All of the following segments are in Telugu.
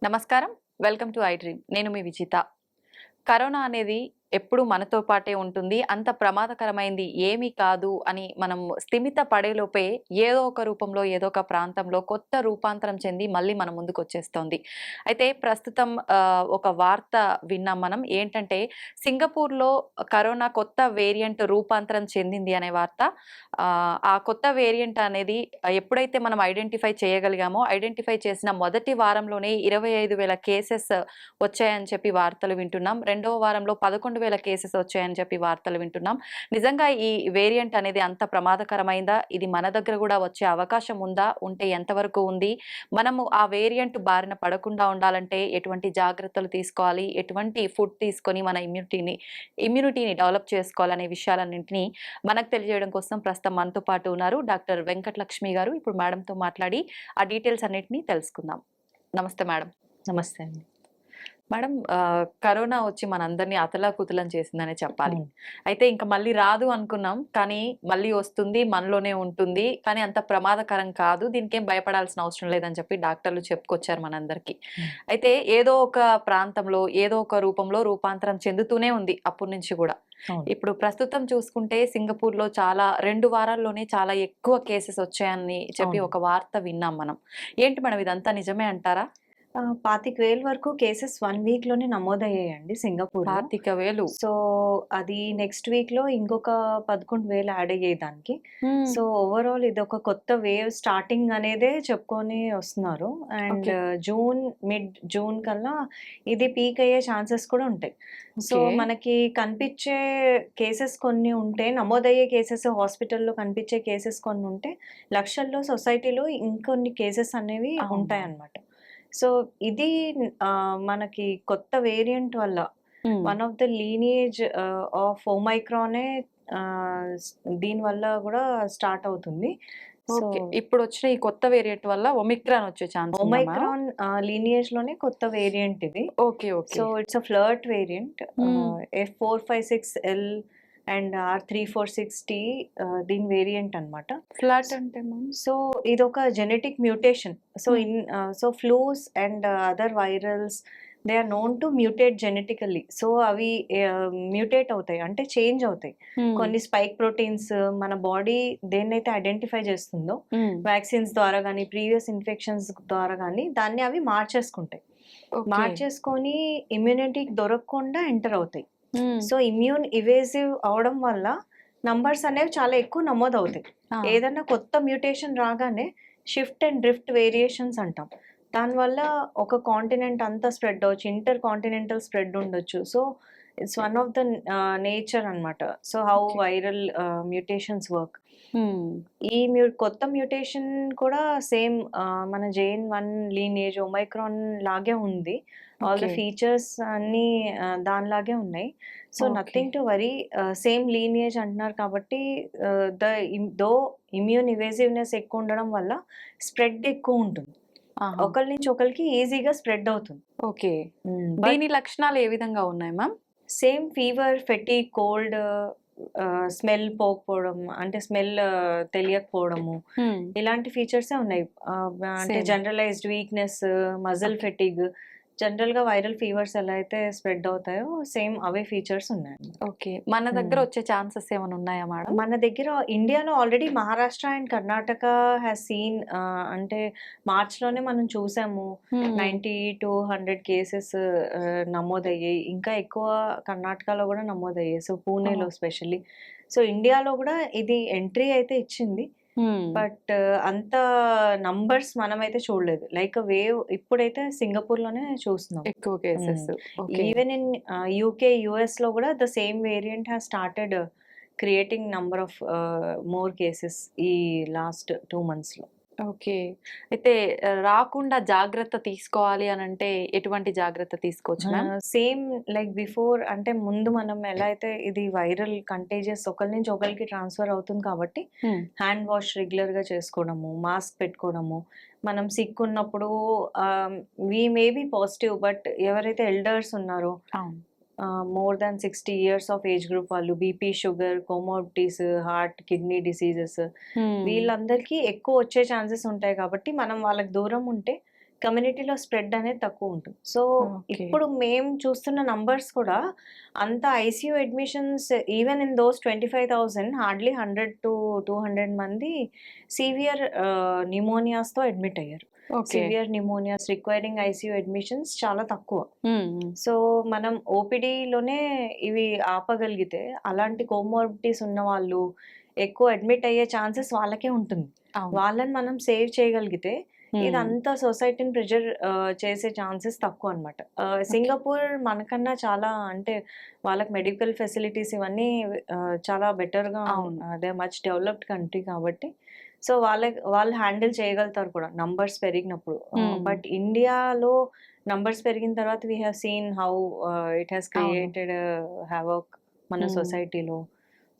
నమస్కారం. Welcome to I dream. నేను మీ విజిత. కరోనా అనేది ఎప్పుడు మనతో పాటే ఉంటుంది. అంత ప్రమాదకరమైంది ఏమీ కాదు అని మనం స్థిమిత పడేలోపే ఏదో ఒక రూపంలో, ఏదో ఒక ప్రాంతంలో కొత్త రూపాంతరం చెంది మళ్ళీ మన ముందుకొచ్చేస్తోంది. అయితే ప్రస్తుతం ఒక వార్త విన్నాం మనం. ఏంటంటే సింగపూర్‌లో కరోనా కొత్త వేరియంట్ రూపాంతరం చెందింది అనే వార్త. ఆ కొత్త వేరియంట్ అనేది ఎప్పుడైతే మనం ఐడెంటిఫై చేయగలిగామో, ఐడెంటిఫై చేసిన మొదటి వారంలోనే 25,000 కేసెస్ వచ్చాయని చెప్పి వార్తలు వింటున్నాం. రెండవ వారంలో 11,000 కేసెస్ వచ్చాయని చెప్పి వార్తలు వింటున్నాం. నిజంగా ఈ వేరియంట్ అనేది అంత ప్రమాదకరమైందా? ఇది మన దగ్గర గూడా వచ్చే అవకాశం ఉందా? ఉంటే ఎంతవరకు ఉంది? మనము ఆ వేరియంట్ బారిన పడకుండా ఉండాలంటే ఎటువంటి జాగ్రత్తలు తీసుకోవాలి? ఎటువంటి ఫుడ్ తీసుకొని మన ఇమ్యూనిటీని డెవలప్ చేసుకోవాలనే విషయాలన్నింటినీ మనకు తెలియజేయడం కోసం ప్రస్తుతం మనతో పాటు ఉన్నారు డాక్టర్ వెంకటలక్ష్మి గారు. ఇప్పుడు మేడంతో మాట్లాడి ఆ డీటెయిల్స్ అన్నిటిని తెలుసుకుందాం. నమస్తే మేడం. నమస్తే అండి. మేడం, కరోనా వచ్చి మనందరిని అతలాకుతలం చేసిందనే చెప్పాలి. అవును. అయితే ఇంక మళ్ళీ రాదు అనుకున్నాం. కానీ మళ్ళీ వస్తుంది. మనలోనే ఉంటుంది. కానీ అంత ప్రమాదకరం కాదు. దీనికేం భయపడాల్సిన అవసరం లేదని చెప్పి డాక్టర్లు చెప్పుకొచ్చారు మనందరికీ. హ్మ్. అయితే ఏదో ఒక ప్రాంతంలో, ఏదో ఒక రూపంలో రూపాంతరం చెందుతూనే ఉంది అప్పటి నుంచి గూడా. అవును. ఇప్పుడు ప్రస్తుతం చూసుకుంటే సింగపూర్‌లో 2 వారాల్లోనే చాలా ఎక్కువ కేసెస్ వచ్చాయని చెప్పి అవును. ఒక వార్త విన్నాం మనం. ఏంటి మేడం, ఇదంతా నిజమే అంటారా? 25,000 వరకు కేసెస్ 1 వీక్‌లోనే నమోదయ్యాయండి సింగపూర్‌లో. 25,000. సో, అది నెక్స్ట్ వీక్‌లో ఇంకొక 11,000 యాడ్ అయ్యాయి దానికి. హ్మ్. సో, ఓవరాల్ ఇదొక కొత్త వేవ్ స్టార్టింగ్ అనేదే చెప్పుకొని వస్తున్నారు. And okay. మిడ్ జూన్ కల్లా ఇది పీక్ అయ్యే ఛాన్సెస్ కూడా ఉంటాయి. So, okay. మనకి కనిపించే కేసెస్ కొన్ని ఉంటే, నమోదయ్యే కేసెస్ హాస్పిటల్‌లో కనిపించే కేసెస్ కొన్ని ఉంటే, లక్షల్లో సొసైటీలో ఇంకొన్ని కేసెస్ అనేవి అవునవును. ఉంటాయన్నమాట. సో, ఇది మనకి కొత్త వేరియంట్ వల్ల hmm. One of the lineage of ఒమైక్రానే స్ దీనివల్ల గూడా స్టార్ట్ అవుతుంది. So, okay. ఇప్పుడొచ్చిన ఈ కొత్త వేరియంట్ వల్ల ఒమిక్రాన్ వచ్చే ఛాన్స్ ఉందా మ్యామ్? ఒమైక్రాన్ లీనియేజ్‌లోనే కొత్త వేరియంట్ ఇది. Okay. Okay. So, it's a flirt variant. Hmm. F456L and R346T దీని వేరియంట్ అన్నమాట. ఫ్లాట్ అంటే మ్యామ్? సో, ఇదొక genetic mutation. Hmm. So, flus and other virals they are known to mutate genetically. So, అవి మ్యూటేట్ అవుతాయి. అంటే చేంజ్ అవుతాయి. హ్మ్. కొన్ని స్పైక్ ప్రోటీన్స్ మన బాడీ దేన్నైతే ఐడెంటిఫై చేస్తుందో హ్మ్. వ్యాక్సిన్స్ ద్వారా గానీ, ప్రీవియస్ ఇన్ఫెక్షన్స్ ద్వారా గానీ దాన్ని అవి మార్చేసుకుంటాయి. ఓకే. మార్చేసుకొని ఇమ్యూనిటీకి దొరకకుండా ఎంటర్ అవుతాయి. హ్మ్. సో, ఇమ్యూన్ ఇవేసివ్ అవ్వడం వల్ల నంబర్స్ అనేవి చాలా ఎక్కువ నమోదవుతాయి. ఆ! ఏదన్నా కొత్త మ్యూటేషన్ రాగానే షిఫ్ట్ అండ్ డ్రిఫ్ట్ వేరియేషన్స్ అంటాం. దానివల్ల ఒక కాంటినెంట్ అంతా స్ప్రెడ్ అవ్వచ్చు. ఇంటర్ కాంటినెంటల్ స్ప్రెడ్ ఉండొచ్చు. So, it's one of the nature అన్నమాట. So, how okay. Viral mutations work. Hmm. ఈ కొత్త మ్యూటేషన్ కూడా సేమ్ మన JN.1 లీనియేజ్ ఒమైక్రాన్ లాగే ఉంది. All the okay. ఫీచర్స్ అన్నీ దానిలాగే ఉన్నాయి. So, okay. Nothing to worry. Same lineage అంటున్నారు కాబట్టి దో ఇమ్యూన్ ఇవేసివ్‌నెస్ ఎక్కువ ఉండడం వల్ల స్ప్రెడ్ ఎక్కువ ఉంటుంది. ఆహా! ఒకళ్ళ నుంచి ఒకళ్ళకి ఈజీగా స్ప్రెడ్ అవుతుంది. ఓకే. బట్ దీని లక్షణాలు ఏ విధంగా ఉన్నాయి ma'am? Same fever, fatigue, cold, smell పోకపోవడం, అంటే స్మెల్ తెలియకపోవడము, హ్మ్. ఇలాంటి ఫీచర్సే ఉన్నాయి. అంటే same. Generalised weakness, muscle okay. Fatigue, జనరల్‌గా వైరల్ ఫీవర్స్ ఎలా అయితే స్ప్రెడ్ అవుతాయో సేమ్ అవే ఫీచర్స్ ఉన్నాయన్నమాట. ఓకే. మన దగ్గర హ్మ్. వచ్చే ఛాన్సెస్ ఏమైనా ఉన్నాయా మేడం? మన దగ్గర ఇండియాలో already Maharashtra and Karnataka has seen, అంటే మార్చ్‌లోనే మనం చూసాము. హ్మ్. 90-100 కేసెస్ నమోదయ్యాయి. ఇంకా ఎక్కువ కర్ణాటకలో గూడా నమోదయ్యాయి. సో, ఓహ్! పూణేలో స్పెషల్లీ. సో, ఇండియాలో గూడా ఇది ఎంట్రీ అయితే ఇచ్చింది. హ్మ్. బట్ అంత నంబర్స్ మనమైతే చూడలేదు. లైక్ వేవ్ ఇప్పుడైతే సింగపూర్‌లోనే చూస్తున్నాం. ఎక్కువ హ్మ్. Cases. Okay. Even in UK, యూఎస్‌లో గూడా the same variant has started creating number of more cases ఈ లాస్ట్ 2 మంత్స్‌లో. ఓకే. అయితే రాకుండా జాగ్రత్త తీసుకోవాలి అనంటే ఎటువంటి జాగ్రత్త తీసుకోవచ్చు మ్యామ్? సేమ్ లైక్ బిఫోర్, అంటే ముందు మనం ఎలా అయితే ఇది వైరల్ కంటేజియస్ ఒకళ్ళ నుంచి ఒకళ్ళకి ట్రాన్స్‌ఫర్ అవుతుంది కాబట్టి హ్మ్. హ్యాండ్ వాష్ రెగ్యులర్‌గా చేసుకోవడము, మాస్క్ పెట్టుకోవడము, మనం సిక్ ఉన్నప్పుడు we may be positive but ఎవరైతే ఎల్డర్స్ ఉన్నారో అవును. More than 60 years of age group వాళ్ళు, BP, sugar, comorbidities, heart, kidney diseases hmm. వీళ్ళందరికీ ఎక్కువ వచ్చే ఛాన్సెస్ ఉంటాయి కాబట్టి మనం వాళ్ళకి దూరం ఉంటే కమ్యూనిటీలో స్ప్రెడ్ అనేది తక్కువ ఉంటుంది. So okay. ఇప్పుడు మేము చూస్తున్న నంబర్స్ కూడా అంత ICU admissions even in those 25,000 hardly 100 to 200 మంది సివియర్ న్యూమోనియాస్తో అడ్మిట్ అయ్యారు. Okay. Severe pneumonias requiring ICU admissions చాలా తక్కువ. హ్మ్. సో మనం ఓపీడీలోనే ఇవి ఆపగలిగితే అలాంటి కోమోర్బిడిటీస్ ఉన్న వాళ్ళు ఎక్కువ అడ్మిట్ అయ్యే ఛాన్సెస్ వాళ్ళకే ఉంటుంది. అవును. వాళ్ళని మనం సేవ్ చేయగలిగితే హ్మ్. ఇదంతా సొసైటీని ప్రెజర్ చేసే ఛాన్సెస్ తక్కువ అనమాట. సింగపూర్ మనకన్నా చాలా అంటే వాళ్ళకి మెడికల్ ఫెసిలిటీస్ ఇవన్నీ చాలా బెటర్గా అవును. అదే మచ్ డెవలప్డ్ కంట్రీ కాబట్టి సో వాళ్ళు హ్యాండిల్ చేయగలుగుతారు కూడా నంబర్స్ పెరిగినప్పుడు. బట్ ఇండియాలో నంబర్స్ పెరిగిన తర్వాత we have seen how it has అవును. క్రియేటెడ్ హ్యావక్ మన హ్మ్. సొసైటీలో.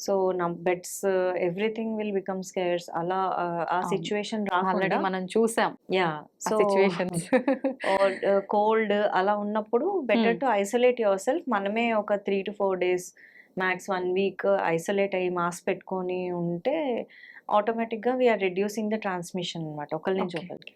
So beds everything will become scares అలా ఆ అవును. సిచ్యువేషన్ ఆల్రెడీ రాకుండా మనం చూసాం యా ఆ సో సిచ్యువేషన్స్. కోల్డ్ అలా ఉన్నప్పుడు better to isolate your self. మనమే ఒక 3 to 4 days max 1 week isolate అయ్యి మాస్క్ పెట్టుకొని ఉంటే ఆటోమేటిక్గా వీఆర్ రెడ్యూసింగ్ ద ట్రాన్స్మిషన్ అనమాట ఒకరి నుంచి ఓకే. ఒకరికి.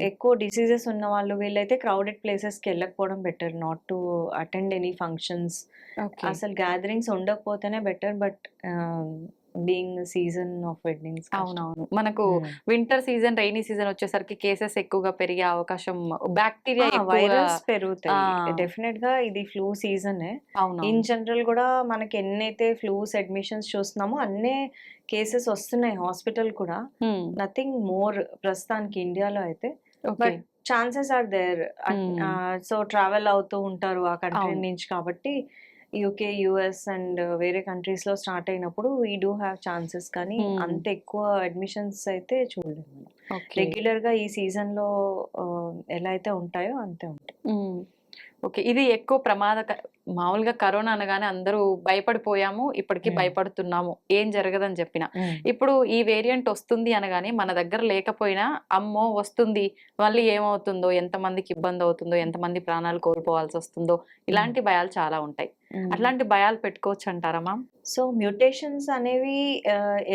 ఎక్కువ డిసీజెస్ ఉన్న వాళ్ళు వీళ్ళైతే క్రౌడెడ్ ప్లేసెస్కి వెళ్ళకపోవడం better, not to attend any functions. Okay. అసలు గ్యాదరింగ్స్ ఉండకపోతేనే better. But being season of weddings అవునవును. మనకు వింటర్ సీజన్, రైనీ సీజన్ వచ్చేసరికి కేసెస్ ఎక్కువగా పెరిగే అవకాశం, బ్యాక్టీరియా ఎక్కువగా. వైరస్ ఆ! పెరుగుతాయి డెఫినెట్ గా. ఇది ఫ్లూ సీజనే. ఇన్ అవునవును. జనరల్ కూడా మనకి ఎన్నైతే ఫ్లూస్ అడ్మిషన్స్ చూస్తున్నామో అన్నే కేసెస్ వస్తున్నాయి హాస్పిటల్ కూడా. హ్మ్. నథింగ్ మోర్ ప్రస్తుతానికి ఇండియాలో అయితే. Okay. But chances are there. So travel అవుతూ ఉంటారు ఆ కంట్రీ అవును. నుంచి కాబట్టి యూకే, యుఎస్ అండ్ వేరే కంట్రీస్ లో స్టార్ట్ అయినప్పుడు వీ డూ హ్యావ్ ఛాన్సెస్. కానీ అంత ఎక్కువ అడ్మిషన్స్ అయితే చూడలేము మనం. ఓకే. రెగ్యులర్ గా ఈ సీజన్ లో ఎలా అయితే ఉంటాయో అంతే ఉంటాయి. ఓకే. ఇది ఎక్కువ మామూలుగా కరోనా అనగానే అందరూ భయపడిపోయాము. ఇప్పటికి భయపడుతున్నాము. ఏం జరగదని చెప్పినా. ఇప్పుడు ఈ వేరియంట్ వస్తుంది అనగానే మన దగ్గర లేకపోయినా అమ్మో వస్తుంది, మళ్ళీ ఏమవుతుందో, ఎంతమందికి ఇబ్బంది అవుతుందో, ఎంతమంది ప్రాణాలు కోల్పోవాల్సి వస్తుందో, ఇలాంటి భయాలు చాలా ఉంటాయి. అట్లాంటి భయాలు పెట్టుకోవచ్చు అంటారా మ్యామ్? సో మ్యూటేషన్స్ అనేవి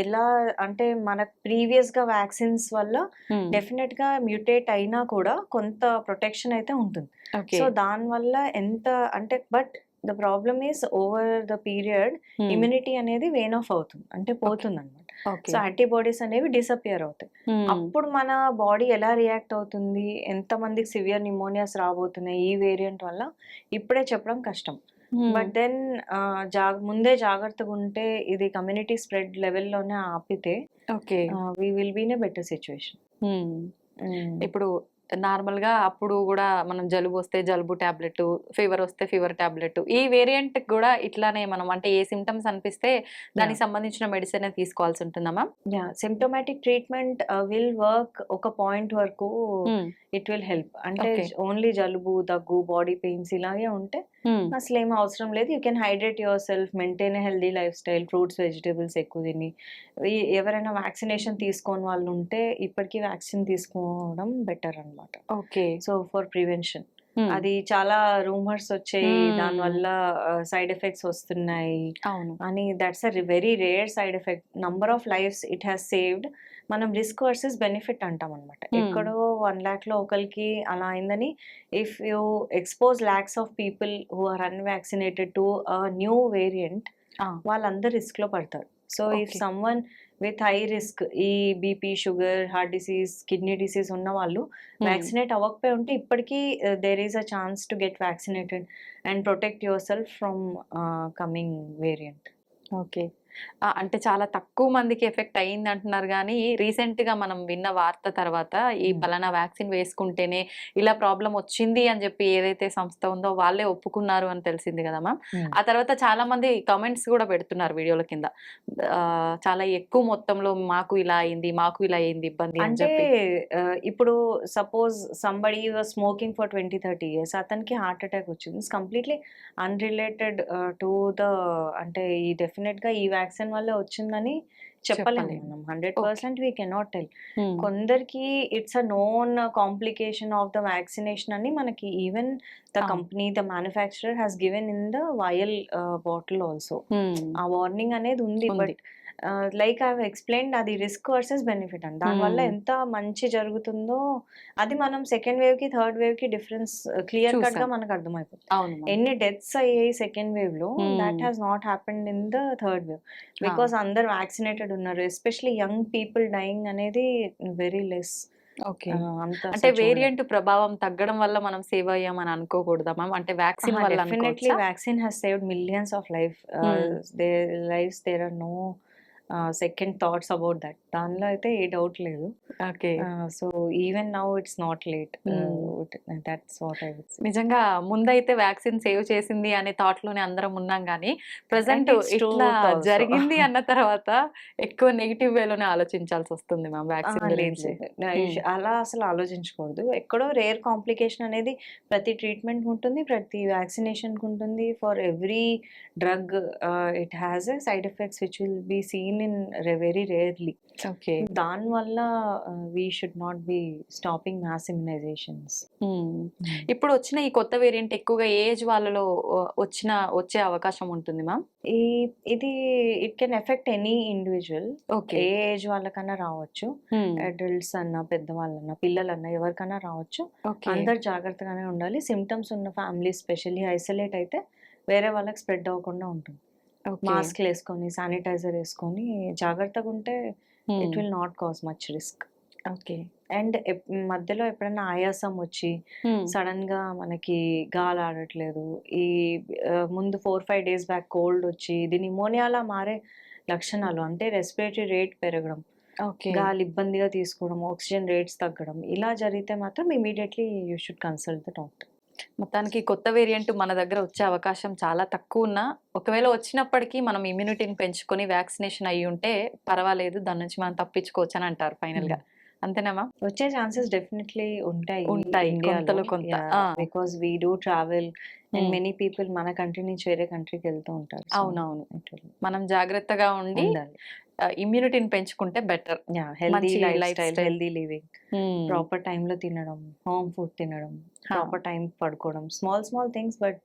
ఎలా అంటే మన ప్రీవియస్ గా వ్యాక్సిన్స్ వల్ల డెఫినెట్ గా మ్యూటేట్ అయినా కూడా కొంత ప్రొటెక్షన్ అయితే ఉంటుంది. ఓకే. సో దానివల్ల ఎంత అంటే but the problem is over the period immunity అనేది వేన్ ఆఫ్ అవుతుంది, అంటే పోతుంది అనమాట. ఓకే. సో యాంటీబాడీస్ అనేవి డిసపియర్ అవుతాయి. అప్పుడు మన బాడీ ఎలా రియాక్ట్ అవుతుంది, ఎంతమందికి సివియర్ న్యూమోనియాస్ రాబోతున్నాయి ఈ వేరియంట్ వల్ల, ఇప్పుడే చెప్పడం కష్టం. బట్ దెన్ ముందే జాగ్రత్తగా ఉంటే ఇది కమ్యూనిటీ స్ప్రెడ్ లెవెల్లోనే ఆపితే okay. We will be in a better situation. ఇప్పుడు నార్మల్‌గా అప్పుడు గూడా మనం జలుబు వస్తే జలుబు టాబ్లెట్, ఫీవర్ వస్తే ఫీవర్ టాబ్లెట్. ఈ వేరియంట్‌కి గూడా ఇట్లానే మనం అంటే ఏ సింప్టమ్స్ అనిపిస్తే దానికి సంబంధించిన మెడిసినే తీసుకోవాల్సి ఉంటుందా ma'am? Yeah symptomatic treatment will work ఒక పాయింట్ వరకు. It will help. అంటే ఓకే. ఓన్లీ జలుబు, దగ్గు, బాడీ పెయిన్స్ ఇలాగే ఉంటే అసలు ఏం అవసరం లేదు. You can hydrate your self, maintain healthy life style, fruits vegetables ఎక్కువ తిని. ఎవరైనా వ్యాక్సినేషన్ తీసుకోని వాళ్ళు ఉంటే ఇప్పటికీ వ్యాక్సిన్ తీసుకోవడం బెటర్ అనమాట. ఓకే. So for prevention. అది చాలా రూమర్స్ వచ్చాయి దానివల్ల సైడ్ ఎఫెక్ట్స్ వస్తున్నాయి అవును. అని. That's a very rare side effect. Number of lives it has saved. మనం రిస్క్ వర్సెస్ బెనిఫిట్ అంటాం అనమాట. ఎక్కడో 1 lakh లో ఒకరికి అలా అయిందని, if you expose lakhs of people who are unvaccinated to new variant, వాళ్ళందరూ రిస్క్ లో పడతారు. So if okay. Someone with high risk, ఈ BP, sugar, heart disease, kidney disease ఉన్న వాళ్ళు వ్యాక్సినేట్ అవ్వకపోయి ఉంటే ఇప్పటికీ there is a chance to get vaccinated and protect your self from coming variant. Okay. అంటే చాలా తక్కువ మందికి ఎఫెక్ట్ అయింది అంటున్నారు గానీ, రీసెంట్‌గా మనం విన్న వార్త తర్వాత ఈ పలానా వ్యాక్సిన్ వేసుకుంటేనే ఇలా ప్రాబ్లమ్ వచ్చింది అని చెప్పి ఏదైతే సంస్థ ఉందో వాళ్ళే ఒప్పుకున్నారు అని తెలిసింది కదా మ్యామ్. ఆ తర్వాత చాలా మంది కామెంట్స్ కూడా పెడుతున్నారు వీడియోల కింద. చాలా ఎక్కువ మొత్తంలో మాకు ఇలా అయింది, మాకు ఇలా అయింది ఇబ్బంది అని అంటే చెప్పి. ఇప్పుడు suppose somebody was smoking for 20-30 years, అతనికి హార్ట్ అటాక్ వచ్చింది. It's completely unrelated to the, అంటే ఈ డెఫినెట్ గా ఈ వ్యాక్సిన్ వల్ల వచ్చిందని చెప్పలేము చెప్పలేము. మనం. 100% వీ కెనాట్ టెల్. హ్మ్. కొందరికి it's a known complication of the vaccination అని మనకి ఈవెన్ ద అవును. Company, the manufacturer has given in the vial bottle also. Hmm. ఆ వార్నింగ్ అనేది ఉంది. ఉంది. But like I have explained అది రిస్క్ వర్సెస్ బెనిఫిట్ అని. దానివల్ల హ్మ్. ఎంత మంచి జరుగుతుందో అది మనం సెకండ్ వేవ్‌కి, థర్డ్ వేవ్‌కి డిఫరెన్స్ క్లియర్ కట్‌గా చూసాం. మనకు అర్థమైపోతుంది. అవును మ్యామ్. ఎన్ని డెత్స్ అయ్యాయి సెకండ్ వేవ్‌లో that hmm. Has not happened in the third wave. ఆ! బికాజ్ అందరూ వ్యాక్సినేటెడ్ ఉన్నారు. ఎస్పెషల్లీ యంగ్ పీపుల్ డయింగ్ అనేది వెరీ లెస్. ఓకే. అంత అంటే అసలు చూడలేదు. వేరియంట్ ప్రభావం తగ్గడం వల్ల మనం సేవ్ అయ్యామని అనుకోకూడదా మ్యామ్? అంటే వ్యాక్సిన్ వల్ల డెఫినెట్లీ అనుకోవచ్చా? Vaccine has saved millions of hmm. There are no second thoughts about that. దానిలో అయితే ఏ డౌట్ లేదు. Okay. So even now it's not late. Hmm. That's what I would say. నిజంగా ముందైతే వ్యాక్సిన్ సేవ్ చేసింది అనే థాట్‌లోనే అందరం ఉన్నాం గానీ, అండ్ ప్రెజెంట్ ఇట్స్ ఇట్లా ట్రూత్ ఆల్సో. జరిగింది అన్న తర్వాత ఎక్కువ నెగెటివ్ వేలోనే ఆలోచించాల్సొస్తుంది మ్యామ్ వ్యాక్సిన్ లేదు గురించి. లేదు. హ్మ్. అలా అసలు ఆలోచించకూడదు. ఎక్కడో రేర్ కాంప్లికేషన్ అనేది ప్రతి ట్రీట్మెంట్‌కి ఉంటుంది. ప్రతి వ్యాక్సినేషన్‌కి ఉంటుంది. For every drug it has a side effects which will be seen in very రేర్‌లీ. ఓకే. దానివల్ల we should not be stopping mass immunisations. Hmm. ఇప్పుడొచ్చిన ఈ కొత్త వేరియంట్ ఎక్కువగా ఏ ఏజ్ వాళ్ళలో వచ్చే అవకాశం ఉంటుంది మ్యామ్? ఈ ఇది it can affect any individual. Okay. A age వాళ్ళకన్నా రావచ్చు. హ్మ్. అడల్ట్స్ అన్నా, పెద్దవాళ్ళన్నా, పిల్లలన్నా ఎవరికన్నా రావచ్చు. ఓకే. అందరూ జాగ్రత్తగానే ఉండాలి. సింప్టమ్స్ ఉన్న ఫ్యామిలీ స్పెషల్లీ ఐసోలేట్ అయితే వేరే వాళ్ళకి స్ప్రెడ్ అవ్వకుండా ఉంటుంది. ఓకే. మాస్క్‌లేసుకొని, శానిటైజర్ యేసుకొని జాగ్రత్తగుంటే హ్మ్. It will not cause much risk. Okay. And మధ్యలో ఎప్పుడైనా ఆయాసం వచ్చి హ్మ్. సడన్‌గా మనకి గాలాడట్లేదు. ఈ ముందు 4, 5 డేస్ బ్యాక్ కోల్డ్ వచ్చి ఇది న్యూమోనియాలా మారే లక్షణాలు. అంటే రెస్పిరేటరీ రేట్ పెరగడం, ఓకే. గాలి ఇబ్బందిగా తీసుకోవడం, ఆక్సిజన్ రేట్స్ తగ్గడం ఇలా జరిగితే మాత్రం immediately you should consult the doctor. మొత్తానికి కొత్త వేరియంట్ మన దగ్గర వచ్చే అవకాశం చాలా తక్కువున్నా, ఒకవేళ వచ్చినప్పటికీ మనం ఇమ్యూనిటీని పెంచుకొని వ్యాక్సినేషన్ అయ్యుంటే పర్వాలేదు. దాని నుంచి మనం తప్పించుకోవచ్చని అంటారు ఫైనల్‌గా. అంతేనా మ్యామ్? వచ్చే ఛాన్సెస్ డెఫినెట్‌లీ ఉంటాయి ఉంటాయి. ఇండియాలో. కొంతలో కొంత. ఆ! Because we do travel and hmm. Many people మన కంట్రీ నుంచి వేరే కంట్రీకి వెళ్తూ ఉంటారు. సో, అవునవును. ఇట్ విల్ మనం జాగ్రత్తగా ఉండి ఉండాలి. ఇమ్యూనిటీని పెంచుకుంటే బెటర్. హెల్తీ మంచి life life style, style. Healthy living, హ్మ్. ప్రాపర్ టైమ్‌లో తినడం, హోమ్ ఫుడ్ తినడం, ఆ! ప్రాపర్ టైంకి పడుకోవడం, small small things but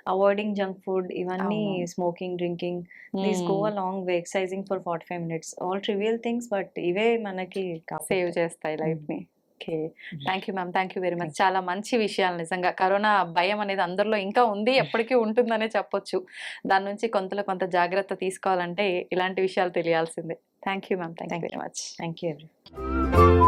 avoiding junk food ఇవన్నీ అవునవును. స్మోకింగ్, డ్రింకింగ్ దీస్ గో హ్మ్. A long way. Exercising for 45 minutes all trivial things but ఇవే మనకి సేవ్ కాపాడతాయి. చేస్తాయి లైఫ్‌ని. Okay. Thank you ma'am. Thank you very much. Thank you. చాలా మంచి విషయాలు నిజంగా. కరోనా భయం అనేది అందరిలో ఇంకా ఉంది. ఎప్పటికీ ఉంటుందనే చెప్పొచ్చు. దాని నుంచి కొంతలో కొంత జాగ్రత్త తీసుకోవాలంటే ఇలాంటి విషయాలు తెలియాల్సిందే. Thank you ma'am. Thank you thank very you. Much. Thank you everyone.